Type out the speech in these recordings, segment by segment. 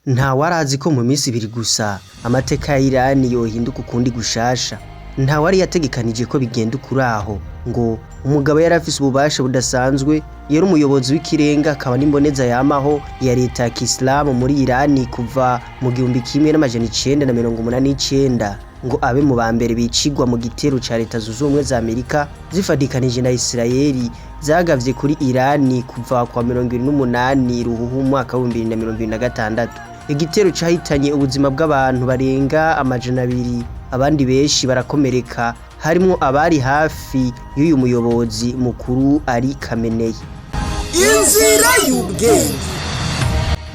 Nta warazi ko mu minsi ibiri gusa amateka ya Irani yohinduka ukundi gushasha. Nta wari yategekanije ko bigenda ukuraho ngo umugabo yari afise ububasha budasanzwe, yari umuyobozi w'ikirenga akaba n'imboneza yamaho ya leta ya Kisilamu muri Irani kuva mu 1989 ngo abe mu bambere bicigwa mu gitero ca leta zunze ubumwe za Amerika zifadikanije na Israeli zagavye kuri Irani kuva kwa 28 ruhuhu mwaka wa 2026. Igitero cahitanye ubuzima bw'abantu barenga amajana 2, abandi benshi barakomereka, harimo abari hafi y'uyu muyobozi mukuru Ali Khamenei. Inzira y'ubwenge.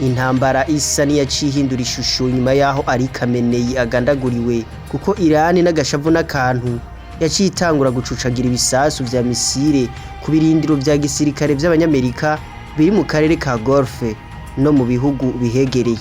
Intambara isa niyacihindura ishusho nyuma yaho Ali Khamenei agandaguriwe, kuko Irani n'agashavu n'akantu yacitangura gucucagira ibisasu vya misile ku birindiro vya gisirikare vy'abanyamerika biri mu karere ka Golfe no mu bihugu bihegereye.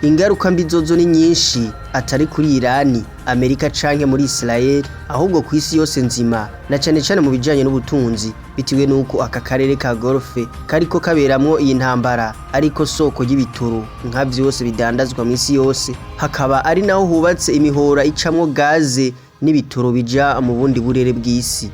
Ingaruka mbi zozo ni nyinshi, atari kuri Irani, Amerika canke muri Israel, ahubwo ku isi yose nzima, na cane cane mu bijanye n'ubutunzi, bitiwe nuko aka karere ka Golfe kariko kaberamwo iyi ntambara, ariko soko y'ibitoro nka vyose bidandazwa mu isi yose, hakaba ari naho hubatse imihora icamwo gaze n'ibitoro bija mu bundi burere bw'isi.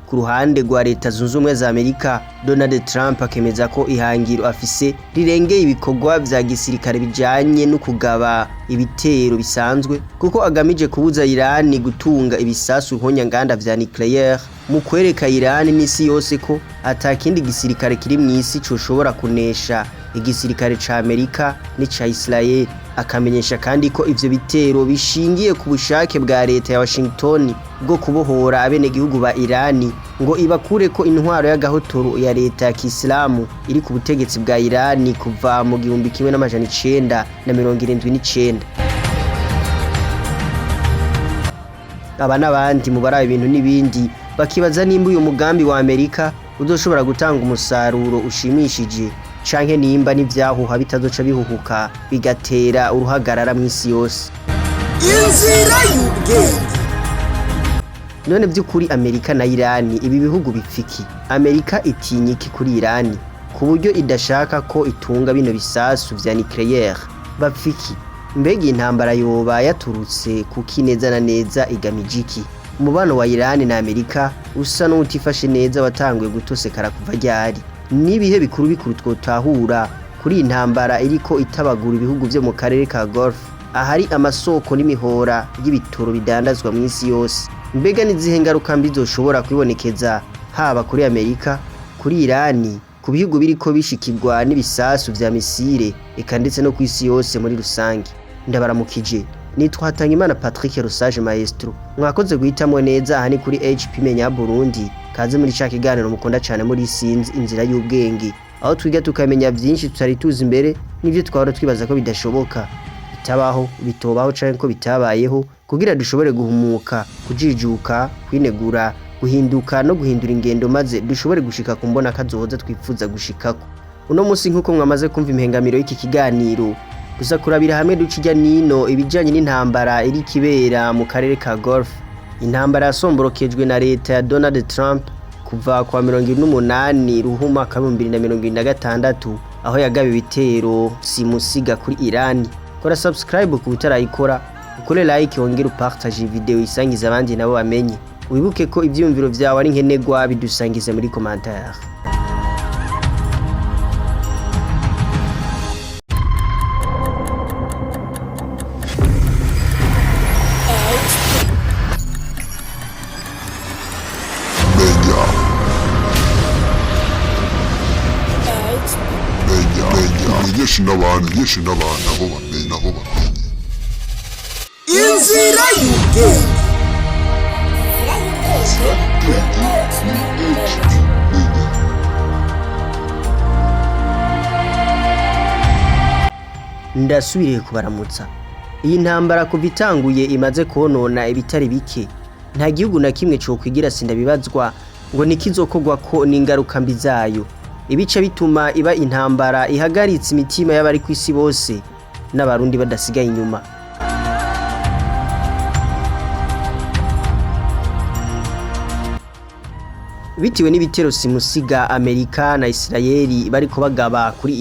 Ku ruhande rwa leta zunze ubumwe za Amerika, Donald Trump akemeza ko ihangiro afise rirengeye ibikorwa vya gisirikare bijanye no kugaba ibitero bisanzwe, kuko agamije kubuza Irani gutunga ibisasu nkonyanganda vya nucleaire, mu kwereka Irani n'isi yose ko atakindi gisirikare kiri mw'isi coshobora kunesha igisirikare ca Amerika n'ica Israel. Akamenyesha kandi ko ivyo bitero bishingiye ku bushake bwa leta ya Washington bwo kubohora abenegihugu ba Irani, ngo ibakure ko intwaro y'agahotoro ya leta ya Kisilamu iri ku butegetsi bwa Irani kuva mu 1979. Aba n'abandi mu barabe ibintu n'ibindi bakibaza nimba uyu mugambi wa Amerika uzoshobora gutanga umusaruro ushimishije, canke nimba n'ivyahuha bitazoca bihuhuka bigatera uruhagarara mw'isi yose. Inzira y'ubwenge. None vy'ukuri Amerika na Irani ibi bihugu bipfiki? Amerika itinya iki kuri Irani ku buryo idashaka ko itunga bino bisasu vya nucleaire? Bapfiki? Mbega intambara yoba yaturutse kuki neza na neza igamije iki? Umubano wa Irani na Amerika usa n'utifashe neza, watanguye gutosekara kuva ryari? Nibihe bikuru bikuru twotahura kuri intambara iriko itabagura ibihugu vyo mu karere ka Golf, ahari amasoko n'imihora y'ibitoro bidandazwa mw'isi yose? Mbega nizihe ngaruka mbi zoshobora kwibonekeza haba kuri Amerika, kuri Irani, ku bihugu biriko bishikirwa n'ibisasu vya misile, eka ndetse no kw'isi yose muri rusange? Ndabaramukije, nitwa Hatangimana Patrick Rusage Maestro. Mwakoze guhitamwo neza aha ni kuri HP Menya Burundi. Kaze muri ca kiganiro mukunda cane muri Sinzi Inzira y'ubwenge, aho twiga tukamenya vyinshi tutari tuzi imbere n'ivyo twahora twibaza ko bidashoboka, bitabaho, bitobaho canke ko bitabayeho, kugira dushobore guhumuka, kujijuka, kwinegura, guhinduka no guhindura ingendo, maze dushobore gushika ku mbona kazoza twifuza gushikako. Uno musi nkuko mwamaze kumva impengamiro y'iki kiganiro, gusa kurabira hamwe ducijya nino ibijanye n'intambara iri kibera mu karere ka Golf. Intambara yasomborokejwe na leta ya Donald Trump kuva kwa 28 ruhuma 2026, aho yagabe ibitero simusiga kuri Irani. Kora subscribe ku utarayikora, ukore like, wongere upartage video isangiza abandi nabo bamenye. Wibuke ko ivyumviro vyawe ari nkenegwa, bidusangize muri commentaire. Yeshi n'abantu abo bamenye. Inzira y'ubwenge. Ndasubiriye kubaramutsa. Iyi ntambara kuva itanguye imaze konona ibitari bike. Nta gihugu na kimwe cyo kwigira sindabibazwa ngo nikizokogwa ko n'ingaruka mbi zayo. Ibice bituma iba intambara ihagaritse imitima y'abari ku isi bose, n'abarundi badasigaye inyuma. bitewe n'ibitero simusiga Amerika na Israeli bariko bagaba kuri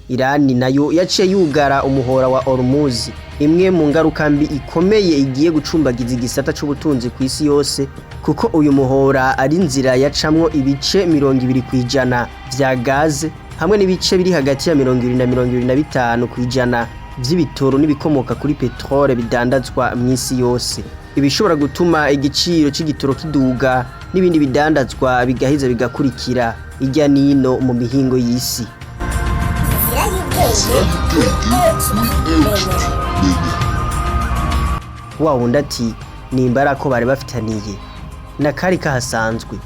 Irani nayo yaciye yugara umuhora wa Hormuz, imwe mu ngaruka mbi ikomeye igiye gucumbagiza igisata c'ubutunzi ku isi yose, kuko uyu muhora ari inzira yacamwo ibice 20% vya gaze hamwe n'ibice biri hagati ya 20 na 25% vy'ibitoro n'ibikomoka kuri petrole bidandazwa mw'isi yose. Ibishobora gutuma igiciro c'igitoro kiduga n'ibindi bidandazwa bigaheza bigakurikira irya nino mu mihingo y'isi. Wawundi ati nimbara ko bari bafitaniye na kari kahasanzwe.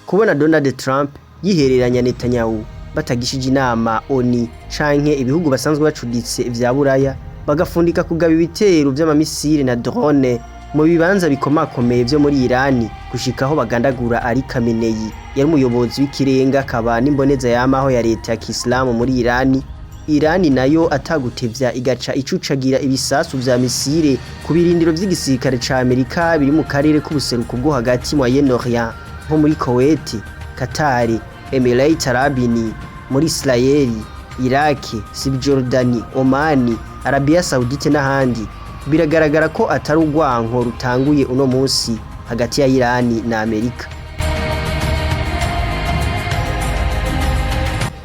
Kubona Donald Trump yihereranya Netanyahu batagishije inama ONU canke ibihugu basanzwe bacuditse vya Buraya bagafundika kugaba ibitero vy'amamisiri na drone mu bibanza bikomakomeye vyo muri Irani gushikaho bagandagura Ali Khamenei yari umuyobozi w'ikirenga akaba n'imboneza yamaho ya leta ya Kiislamu muri Irani nayo atagutevya igaca icucagira ibisasu vya misire ku birindiro vy'igisirikare ca Amerika biri mu karere k'ubuseruko bwo hagati mu Moyen-Orient nko muri Kuwait, Qatar, Emirates Arab Unis, muri Israel, Iraq, Cisjordanie, Oman, Arabia Saudite n'ahandi. Biragaragara ko atari urwanko rutanguye uno munsi hagati ya Irani na Amerika.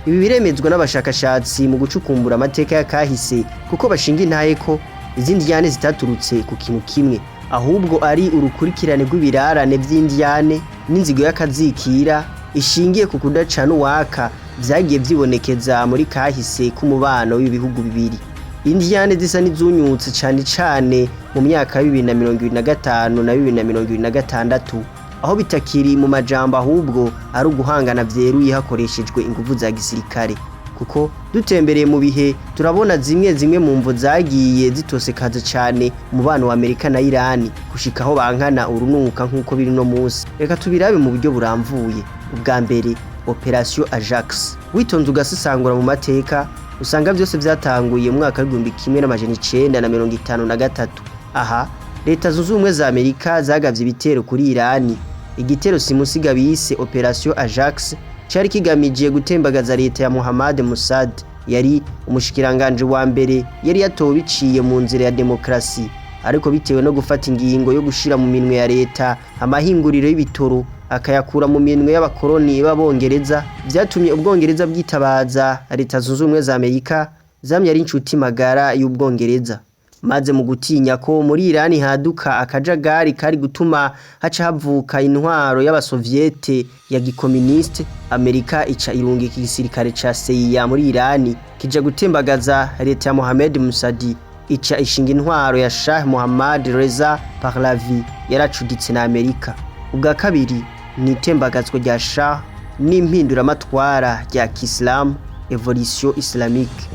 Ibi biremezwa n'abashakashatsi mu gucukumbura amateka ya kahise, kuko bashinga intahe ko izindi njyane zitaturutse ku kintu kimwe, ahubwo ari urukurikirane rw'ibirarane vy'indyane n'inzigo y'akazikira ishingiye ku kudacana uwaka vyagiye vyibonekeza muri kahise k'umubano w'ibihugu bibiri. Indyane zisa n'izunyutse cane mu myaka ya 2025 na 2026, aho bitakiri mu majambo ahubwo ari uguhangana vyeruye hakoreshejwe inguvu za gisirikare. Kuko dutembereye mu bihe turabona zimwe mu mvo zagiye zitosekaza cane umubano wa Amerika na Irani gushikaho bankana urunuka nk'uko biri no munsi. Reka tubirabe mu buryo buramvuye. Ubwa mbere, Operation Ajax. Witonze ugasesangura mu mateka usanga vyose vyatanguye mu mwaka wa 1953. Aha leta zunze ubumwe za Amerika zagavye ibitero kuri Irani. Igitero simusiga bise Operation Ajax cari kigamije gutembagaza leta ya Mohammad Mossad, yari umushikiranganje wa mbere yari yatowe biciye mu nzira ya demokrasi, ariko bitewe no gufata ingingo yo gushira mu minwe ya leta amahinguriro y'ibitoro akayakura mu minwe y'abakoloni b'Abongereza, vyatumye Ubwongereza bwitabaza leta zunze ubumwe za Amerika zamye ari inshuti magara y'Ubwongereza. Maze mu gutinya ko muri Irani haduka akajagari kari gutuma haca havuka intwaro y'abasoviete ya gikomuniste, Amerika ica irungika igisirikare ca CIA muri Irani kija gutembagaza leta ya Mohamed Mossad, ica ishinga intwaro ya Shah Mohammad Reza Pahlavi yaracuditse na Amerika. Ubwa kabiri ni itembagazwa rya Shah n'impinduramatwara rya Kiislamu, Evolution Islamique.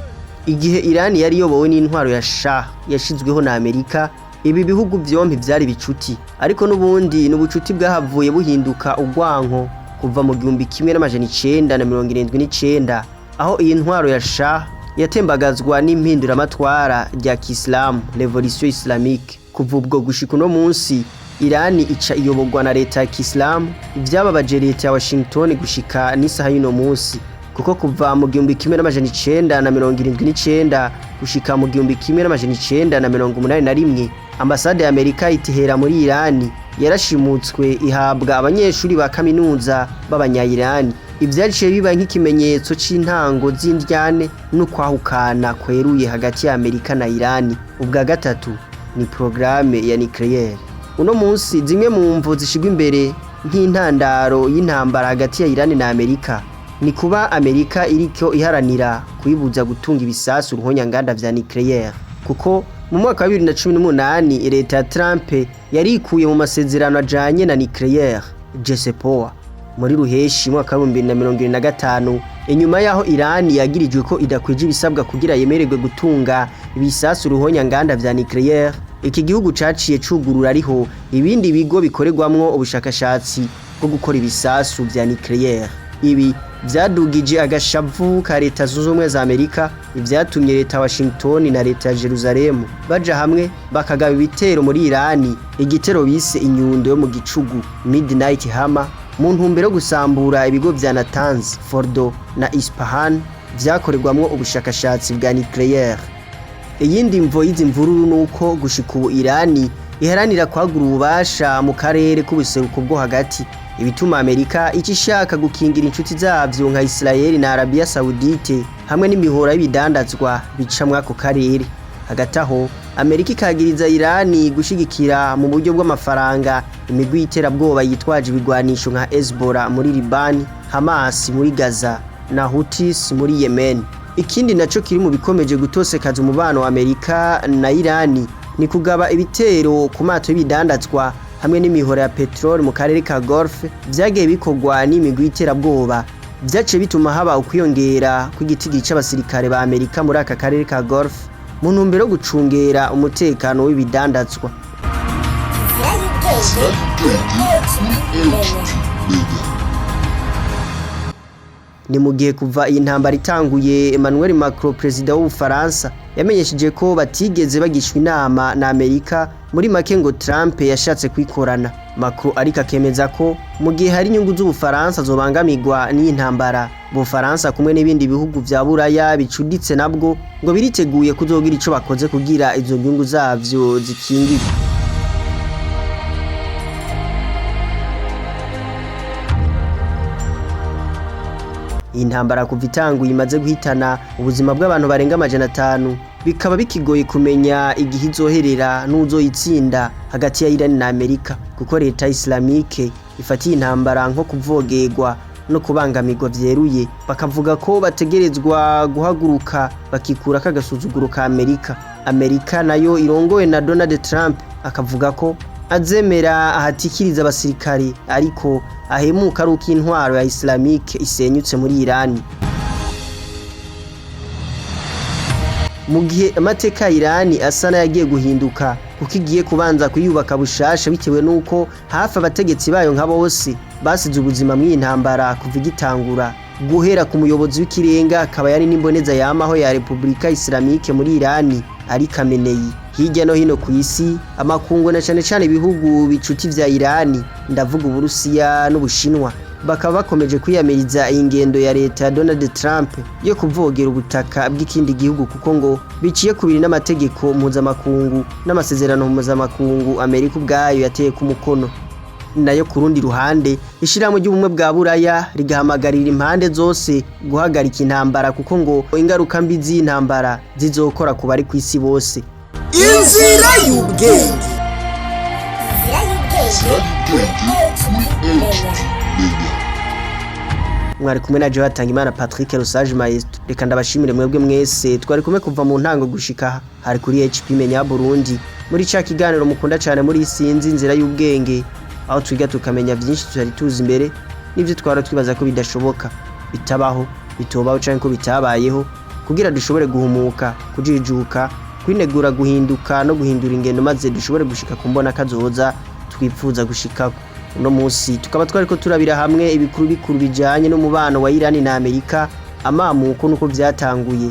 Igihe Irani yari yobowe n'intwaro ya Shah yashizweho na Amerika, ibi bihugu vyompi vyari bicuti, ariko nubundi n'ubucuti bwahavuye buhinduka urwanko kuva mu 1979, aho iyi ntwaro ya Shah yatembagazwa n'impinduramatwara rya Kiislamu, Revolution Islamique. Kuva ubwo gushika uno munsi Irani ica iyoborwa na leta ya Kiislamu, ivyababaje leta ya Washington gushika n'isaha y'uno munsi, kuko kuva mu 1979 gushika mu 1981 ambasade ya Amerika itihera muri Irani yarashimutswe ihabwa abanyeshuri ba kaminuza b'abanya-Irani. Ivyaciye biba nk'ikimenyetso c'intango z'indyane n'ukwahukana kweruye hagati ya Amerika na Irani. Ubwa gatatu ni programme ya nucleaire. Uno munsi zimwe mu mvo zishigwa imbere nk'intandaro y'intambara hagati ya Irani na Amerika ni kuba Amerika iriko iharanira kuyibuza gutunga ibisasu ruhonyanganda vya nucleaire, kuko mu mwaka wa 2018 leta ya Trump yarikuye mu masezerano ajanye na nucleaire JCPOA muri ruheshi mwaka wa 2025, inyuma yaho Irani yagirijwe ko idakwije ibisabwa kugira yemererwe gutunga ibisasu ruhonyanganda vya nucleaire. Iki gihugu caciye cugurura ariho ibindi bigo bikorerwamwo ubushakashatsi bwo gukora ibisasu vya nucleaire. Ibi vyadugije agashavu ka leta zunze ubumwe za Amerika, ivyatumye leta Washington na leta ya Jerusalem baja hamwe bakagaba ibitero muri Irani. Igitero bise inyundo yo mu gicugu Midnight Hammer mu ntumbero yo gusambura ibigo vya Natanz, Fordo na Ispahan vyakorerwamwo ubushakashatsi bwa nucléaire. Iyindi mvo y'izi mvururu nuko gushika ubu Irani iharanira kwagura ububasha mu karere k'ubuseruko bwo hagati, ibituma Amerika ishaka gukingira inshuti zavyo nka Israel na Arabia Saudite hamwe n'imihora y'ibidandazwa bica mwako karere. Hagati aho Amerika ikagiriza Irani gushigikira mu buryo bw'amafaranga imigwi y'iterabwoba yitwaje ibigwanisho nka Hezbollah muri Libani, Hamas muri Gaza na Houthis muri Yemen. Ikindi naco kiri mu bikomeje gutosekaza umubano wa Amerika na Irani ni kugaba ibitero ku mato y'ibidandazwa hamwe n'imihora ya petrol mu karere ka Gulf vyagiye bikorwa n'imigwi y'iterabwoba, vyace bituma haba ukwiyongera kw'igitigi c'abasirikare ba Amerika muri aka karere ka Gulf mu ntumbero yo gucungera umutekano w'ibidandazwa. Ni mu gihe kuva iyi ntambara itanguye Emmanuel Macron perezida w'Ubufaransa yamenyesheje ko batigeze bagishwa inama na Amerika, muri make ngo Trump yashatse kwikorana. Macron ariko akemeza ko mu gihe hari inyungu z'Ubufaransa zobangamirwa n'iyi ntambara, Ubufaransa kumwe n'ibindi bihugu vya Buraya bicuditse nabwo ngo biriteguye kuzogira ico bakoze kugira izo nyungu zavyo zikingirwe. Iyi ntambara kuva itanguye imaze guhitana ubuzima bw'abantu barenga 500, bikaba bikigoye kumenya igihe izoherera n'uzoyitsinda hagati ya Iran na Amerika, kuko leta Islamique ifatiye intambara nko kuvogerwa no kubangamirwa vyeruye, bakavuga ko bategerezwa guhaguruka bakikura kagasuzuguro ka Amerika. Amerika nayo irongowe na Donald Trump akavuga ko azemera ahatikiriza abasirikare ariko ahemuka ari uko intwaro ya Islamique isenyutse muri Irani. Mu gihe amateka ya Irani asa n'ayagiye guhinduka kuko igiye kubanza kuyubaka bushasha bitewe nuko hafi abategetsi bayo nka bose basize ubuzima mw'iyi ntambara kuva igitangura, guhera ku muyobozi w'ikirenga akaba yari n'imboneza yamaho ya Republika Islamique muri Irani ari Khamenei. Hirya no hino ku isi amakungu na cane ibihugu bicuti vya Irani, ndavuga Uburusiya n'Ubushinwa, bakaba bakomeje kwiyamiriza ingendo ya leta ya Donald Trump yo kuvogera ubutaka bw'ikindi gihugu, kuko ngo biciye kubiri n'amategeko mpuzamakungu n'amasezerano mpuzamakungu Amerika ubwayo yateye ku mukono. Nayo ku rundi ruhande ishirahamwe ry'ubumwe bwa Buraya rigahamagarira impande zose guhagarika intambara, kuko ngo ingaruka mbi z'intambara zizokora ku bari ku isi bose. Inzira y'ubwenge. Mwari kumwe na Joe Tangimana Patrick Rusage Maestro. Reka ndabashimire mwebwe mwese twari kumwe kuva mu ntango gushika hari kuri HP Menya Burundi, muri ca kiganiro mukunda cyane muri Sinzi Inzira y'ubwenge, aho twiga tukamenya byinshi tutari tuzi imbere n'ivyo twara twibaza ko bidashoboka, bitabaho, bitobaho canke ko bitabayeho, kugira dushobore guhumuka, kujijuka, kwinegura guhinduka no guhindura ingendo, maze dushobore gushika kumbona kazoza twipfuza gushikako. Uno munsi tukaba twariko turabira hamwe ibikuru bikuru bijanye n'umubano wa Irani na Amerika, amamuko nuko vyatanguye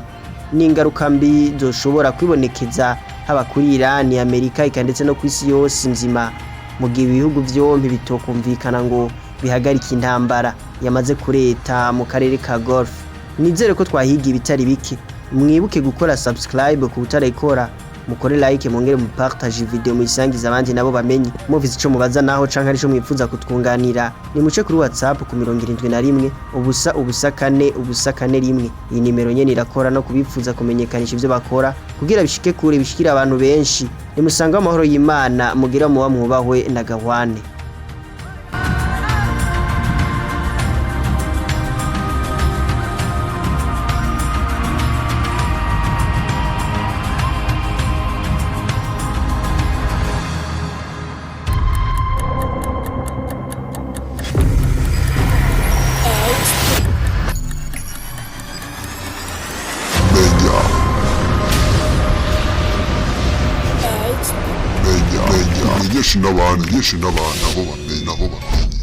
n'ingaruka mbi zoshobora kwibonekeza haba kuri Irani, Amerika ndetse no kwisi yose nzima, mu gihe ibihugu vyompi bitokumvikana ngo bihagarika intambara yamaze kureta mu karere ka Gulf. Nizere ko twahiga ibitari bike. Mwibuke gukora subscribe ku butarekora, mukore like, mwongere mu partage video muyisangiza abandi nabo bamenye. Muvize ico mubaza naho canke ari cyo mwipfuza kutwunganira, ni muce kuri WhatsApp ku 71 ubusa 4 rimwe. Iyi nimero nyene irakora no kubipfuza kumenyekanisha ivyo bakora kugira bishike kure, bishikira abantu benshi. Nimusanga amahoro y'Imana, mugira muba mwubahwe na Gahwane. Yeshi n'abantu nabo bamenye.